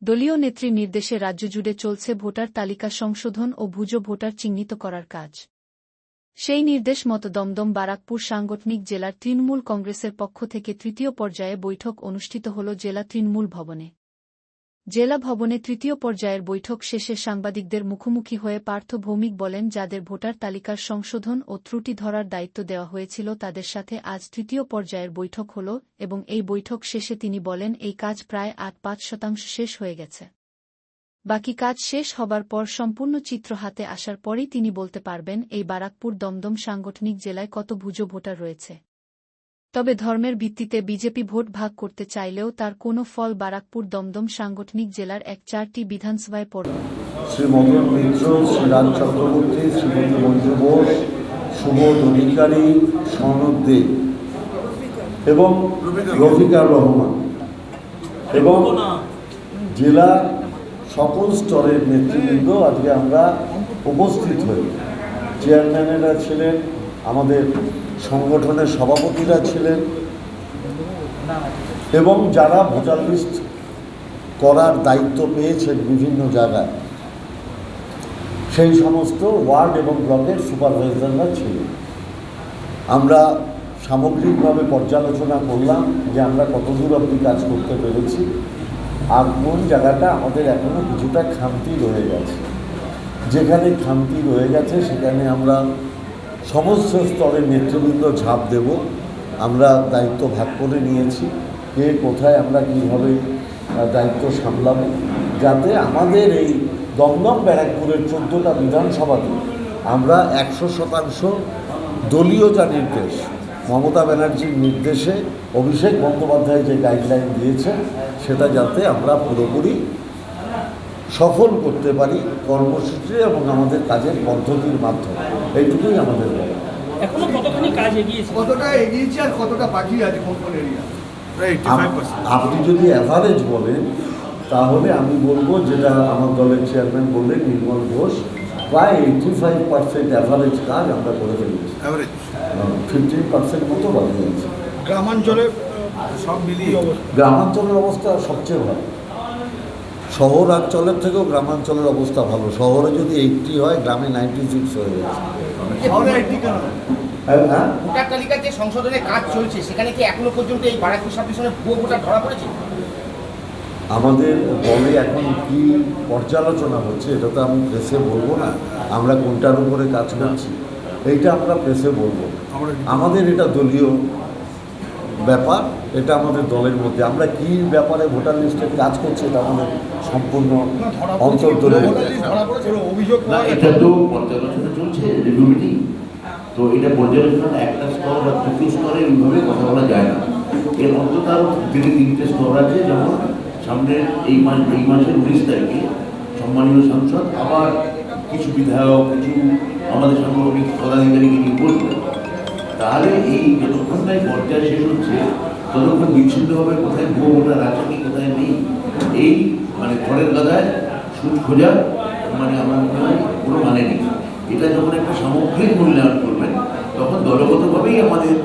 দলীয় নেত্রীর নির্দেশে রাজ্য জুড়ে চলছে ভোটার তালিকা সংশোধন ও ভুজো ভোটার চিহ্নিত করার কাজ। সেই নির্দেশ মতো দমদম বারাকপুর সাংগঠনিক জেলার তৃণমূল কংগ্রেসের পক্ষ থেকে তৃতীয় পর্যায়ে বৈঠক অনুষ্ঠিত হল জেলা তৃণমূল ভবনে। জেলা ভবনে তৃতীয় পর্যায়ের বৈঠক শেষে সাংবাদিকদের মুখোমুখি হয়ে পার্থ ভৌমিক বলেন, যাদের ভোটার তালিকার সংশোধন ও ত্রুটি ধরার দায়িত্ব দেওয়া হয়েছিল তাদের সাথে আজ তৃতীয় পর্যায়ের বৈঠক হল এবং এই বৈঠক শেষে তিনি বলেন, এই কাজ প্রায় ৮-৫% শেষ হয়ে গেছে। বাকি কাজ শেষ হবার পর সম্পূর্ণ চিত্র হাতে আসার পরই তিনি বলতে পারবেন এই বারাকপুর দমদম সাংগঠনিক জেলায় কত ভুজো ভোটার রয়েছে। তবে ধর্মের ভিত্তিতে বিজেপি ভোট ভাগ করতে চাইলেও তার কোনো ফল বারাকপুর দমদম সাংগঠনিক জেলার ৪টি বিধানসভায় পড়ল। শ্রী মদন মিত্র, শ্রী রাজ চক্রবর্তী, শ্রীমতী মঞ্জু ঘোষ, সুবোধ অধিকারী, সনদ দে এবং রফিকার রহমান এবং জেলা সকল স্তরের নেতৃবৃন্দ আজকে আমরা উপস্থিত হই। চেয়ারম্যানেরা ছিলেন, আমাদের সংগঠনের সভাপতিরা ছিলেন এবং যারা ভোটার লিস্ট করার দায়িত্ব পেয়েছেন বিভিন্ন জায়গায় সেই সমস্ত ওয়ার্ড এবং ব্লকের সুপারভাইজাররা ছিলেন। আমরা সামগ্রিকভাবে পর্যালোচনা করলাম যে আমরা কতদূর অবধি কাজ করতে পেরেছি আর কোন জায়গাটা আমাদের এখনও কিছুটা খামতি রয়ে গেছে। যেখানে খামতি রয়ে গেছে সেখানে আমরা সমস্ত স্তরের নেতৃবৃন্দ ঝাঁপ দেব। আমরা দায়িত্ব ভাগ করে নিয়েছি, কে কোথায় আমরা কীভাবে দায়িত্ব সামলাবো, যাতে আমাদের এই দমদম ব্যারাকপুরের 14টা বিধানসভাতে আমরা 100% দলীয় যা নির্দেশ, মমতা ব্যানার্জির নির্দেশে অভিষেক বন্দ্যোপাধ্যায় যে গাইডলাইন দিয়েছে সেটা যাতে আমরা পুরোপুরি সফল করতে পারি কর্মসূচি এবং আমাদের কাজের পদ্ধতির মাধ্যমে। এইটুকুই আমাদের বলা। এখনো কতখানি কাজ এগিয়েছে, কতটা এগিয়েছে আর কতটা বাকি আছে কোন কোন এরিয়া? আপনি যদি অ্যাভারেজ বলেন তাহলে আমি বলবো, যেটা আমার দলের চেয়ারম্যান বললেন নির্মল ঘোষ, প্রায় 85% অ্যাভারেজ কাজ আমরা করে ফেলেছি। 15% মতো বাকি আছে। গ্রামাঞ্চলে সব মিলিয়ে গ্রামাঞ্চলের অবস্থা সবচেয়ে ভালো। শহরাঞ্চলের থেকেও গ্রামাঞ্চলের অবস্থা ভালো। শহরে যদি 80 হয়, গ্রামে 96 হয়ে গেছে। ভোটার তালিকার যে সংশোধনের কাজ চলছে সেখানে কি এখনো পর্যন্ত এই বারাকপুর সাব ডিভিশনে ভুয়ো ভোটার ধরা পড়েছে? আমাদের দলে এখন কি পর্যালোচনা হচ্ছে এটা তো আমি প্রেসে বলবো না। আমরা কোনটার উপরে কাজ করছি এইটা আমরা প্রেসে বলবো। আমাদের এটা দলীয় ব্যাপার, এটা আমাদের দলের মধ্যে। আমরা কি ব্যাপারে ভোটার লিস্টের কাজ করছি এটা আমাদের সম্পূর্ণ অন্তর্দলে। না, এটা তো পর্যালোচনা চলছে, রিভিউ মিটিং। তো এটা পর্যালোচনা একটা স্তর বা তৃতীয় স্তরে এইভাবে কথা বলা যায় না। এর অন্তত আরও 2-3টে স্তর আছে। যেমন সামনে এই মাসের 19 তারিখে সম্মানীয় সাংসদ আবার কিছু বিধায়ক, কিছু আমাদের সাংগঠনিক পদাধিকারীকে নিয়ে বলবেন। তাহলে এই যতক্ষণটাই পর্যায় শেষ হচ্ছে ততক্ষণ বিচ্ছিন্নভাবে কোথায় ভুয়ো ভোটার আছে কি কোথায় নেই, এই মানে ঘরের গাদায় সুদ খোঁজার মানে আমার মনে হয় কোনো মানে নেই। এটা যখন একটা সামগ্রিক মূল্যায়ন করবেন তখন দলগতভাবেই আমাদের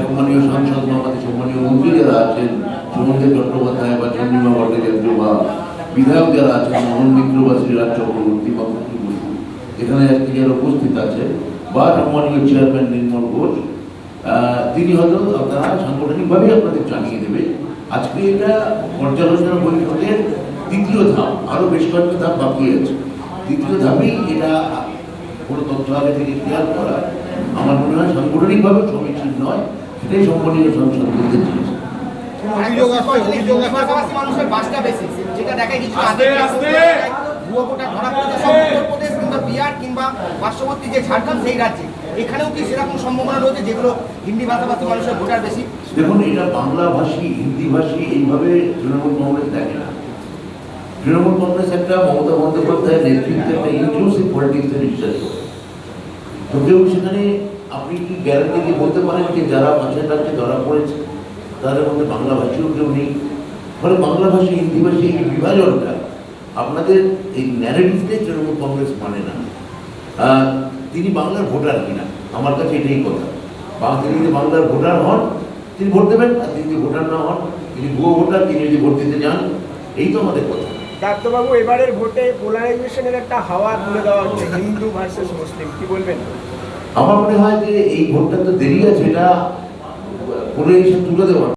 সম্মানীয় সাংসদ বা আমাদের সম্মানীয় মন্ত্রী যারা আছেন, সুমন্দেব চট্টোপাধ্যায় বা চন্দ্রিমা ভট্টাচার্য বা বিধায়ক যারা আছেন, মদন মিত্র বা শ্রীরাজ চক্রবর্তী বা মুক্তি বসু এখানে আজকে যারা উপস্থিত আছে, বা সম্মানীয় চেয়ারম্যান নির্মল ঘোষ, তিনি হয়তো আপনারা সাংগঠনিকভাবেই আপনাদের জানিয়ে দেবে। আজকে এটা পর্যালোচনা বৈঠকের দ্বিতীয় ধাপ, আরও বেশ কয়েকটা ধাপ বাকি আছে। দ্বিতীয় ধাপেই এটা কোনো তথ্য আগে থেকে ক্লিয়ার করা আমার মনে হয় সাংগঠনিকভাবে সমীচীন নয়। সেটাই সম্মানীয় সংসদ বলতে চেয়েছে। মানুষের বাসটা বেশি, যেটা দেখায় কিছু ভুয়ো ভোটার ধরা পড়েছে সব উত্তরপ্রদেশ কিংবা বিহার কিংবা পার্শ্ববর্তী যে ঝাড়খণ্ড সেই রাজ্যে। এখানেও কি সেরকম সম্ভাবনা রয়েছে যেগুলো হিন্দি ভাষাভাষী মানুষের ভোটার বেশি? দেখুন, এটা বাংলাভাষী হিন্দিভাষী এইভাবে তৃণমূল কংগ্রেস দেখে না। তৃণমূল কংগ্রেস একটা মমতা বন্দ্যোপাধ্যায়ের নেতৃত্বে একটা ইনক্লুসিভ পলিটিক্সে বিশ্বাস করে। তো কেউ সেখানে আপনি কি গ্যারান্টি দিয়ে বলতে পারেন যে যারা পাশের রাজ্যে ধরা পড়েছে তাদের মধ্যে বাংলাভাষীও কেউ নেই? ফলে বাংলাভাষী হিন্দিভাষী এই বিভাজনটা আপনাদের এই ন্যারেটিভটাই তৃণমূল কংগ্রেস মানে না। তিনি বাংলার ভোটার কিনা, আমার কাছে এটাই কথা। তিনি যদি বাংলার ভোটার হন তিনি ভোট দেবেন, আর তিনি যদি ভোটার না হন, তিনি ভুয়ো ভোটার, তিনি যদি ভোট দিতে যান এই তো আমাদের কথা। ডাক্তারবাবু, এবারের ভোটে পোলারাইজেশনের একটা হাওয়া তুলে দেওয়া হচ্ছে, হিন্দু ভার্সেস মুসলিম, কি বলবেন? আমার মনে হয় যে এই ভোটটা তো দেরি আছে, এটা পোলারাইজেশন তুলে দেওয়া